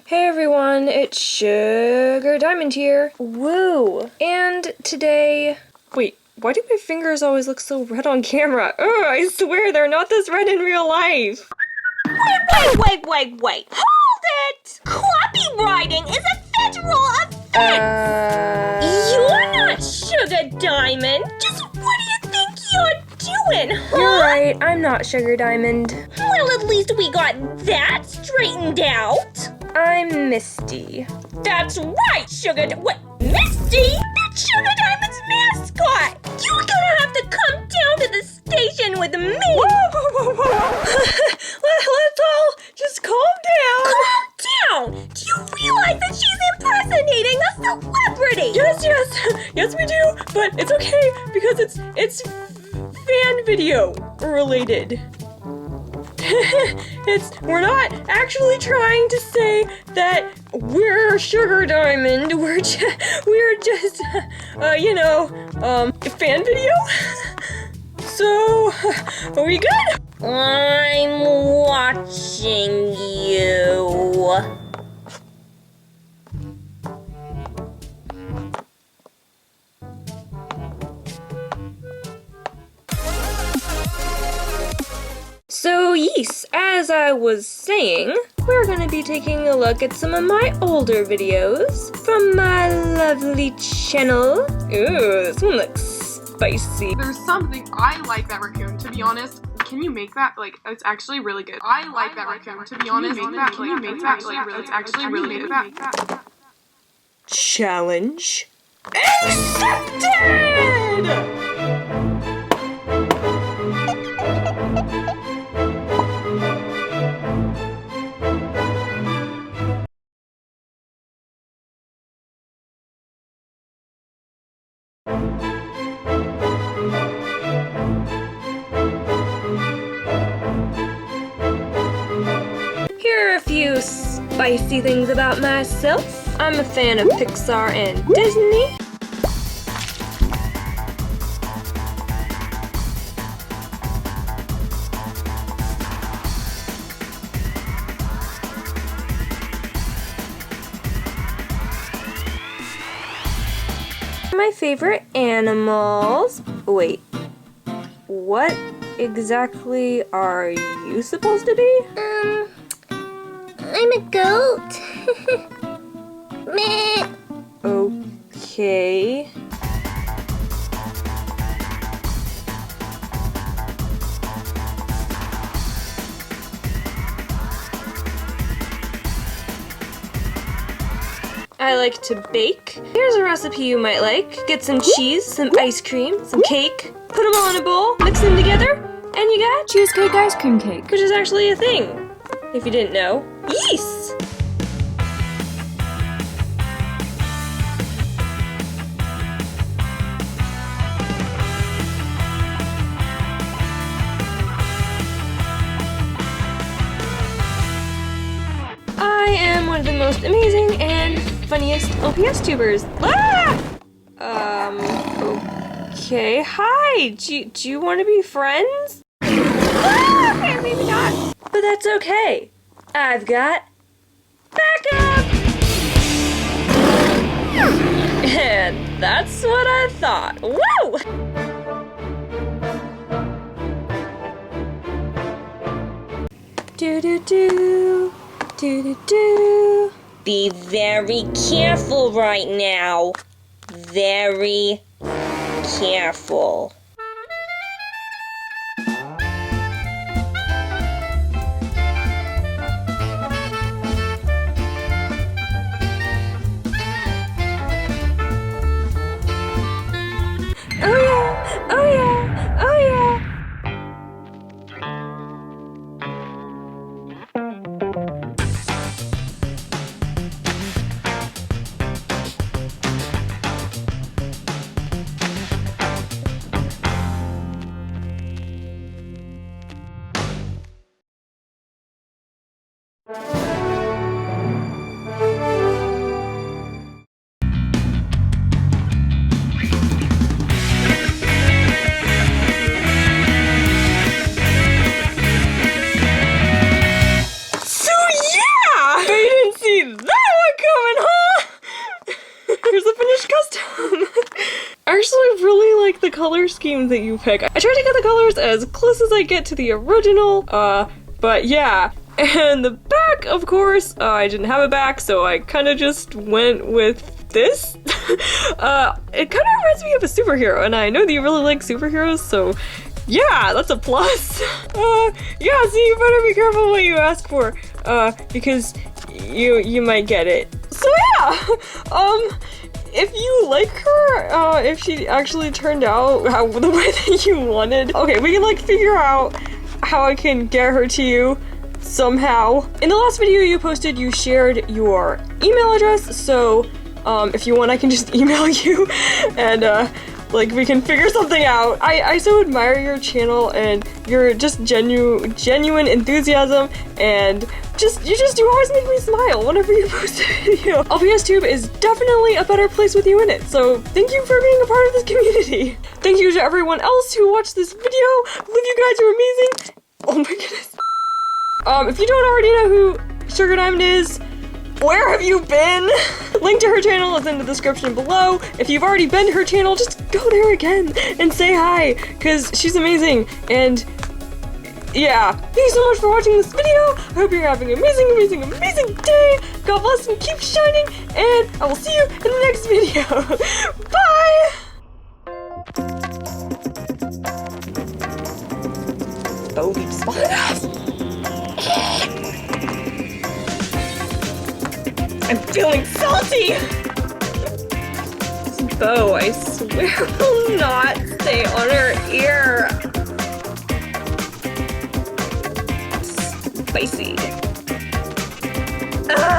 Hey everyone, it's Sugar Diamond here. Woo! And today... Wait, why do my fingers always look so red on camera? Ugh, I swear they're not this red in real life. Wait! Hold it! Copywriting is a federal offense! You're not Sugar Diamond! Just what do you think you're doing, huh? You're right, I'm not Sugar Diamond. Well, at least we got that straightened out! I'm Misty. That's right, What? Misty? That's Sugar Diamond's mascot! You're gonna have to come down to the station with me! Whoa! Let's all just calm down! Calm down! Do you realize that she's impersonating a celebrity? Yes we do, but it's okay because it's fan video related. We're not actually trying to say that we're Sugar Diamond. We're just fan video. So, are we good? I'm watching you. So yes, as I was saying, we're going to be taking a look at some of my older videos from my lovely channel. Ooh, this one looks spicy. There's something, I like that raccoon, to be honest. Can you make that, like, it's actually really good. I like that raccoon, to be honest. Can you make that, like, it's actually really good. Challenge accepted! Here are a few spicy things about myself. I'm a fan of Pixar and Disney. My favorite animals. Wait, what exactly are you supposed to be? I'm a goat. Meh. Okay. I like to bake. Here's a recipe you might like. Get some cheese, some ice cream, some cake, put them all in a bowl, mix them together, and you got cheesecake ice cream cake, which is actually a thing, if you didn't know. Yes! I am one of the most amazing and funniest LPS tubers. Ah! Okay. Hi! Do you want to be friends? Ah! Okay, maybe not. But that's okay. I've got backup! And that's what I thought. Woo! Do-do-do. Do-do-do. Be very careful right now. Very careful. Oh yeah! color scheme that you pick. I try to get the colors as close as I get to the original, but yeah. And the back, of course, I didn't have a back, so I kind of just went with this. It kind of reminds me of a superhero, and I know that you really like superheroes, so yeah, that's a plus. Yeah, so you better be careful what you ask for, because you might get it. So yeah, if you like her, if she actually turned out the way that you wanted, okay, we can like figure out how I can get her to you somehow. In the last video you posted, you shared your email address, so if you want I can just email you and like we can figure something out. I so admire your channel and your just genuine enthusiasm, and you always make me smile whenever you post a video. LPSTube is definitely a better place with you in it, so thank you for being a part of this community. Thank you to everyone else who watched this video. I believe you guys are amazing. Oh my goodness. If you don't already know who Sugar Diamond is, where have you been? Link to her channel is in the description below. If you've already been to her channel, just go there again and say hi, because she's amazing. And yeah, thank you so much for watching this video. I hope you're having an amazing day. God bless and keep shining, and I will see you in the next video. Bye! Oh, deep spot. I'm feeling salty! This bow, I swear, will not stay on her ear. Spicy. Ugh.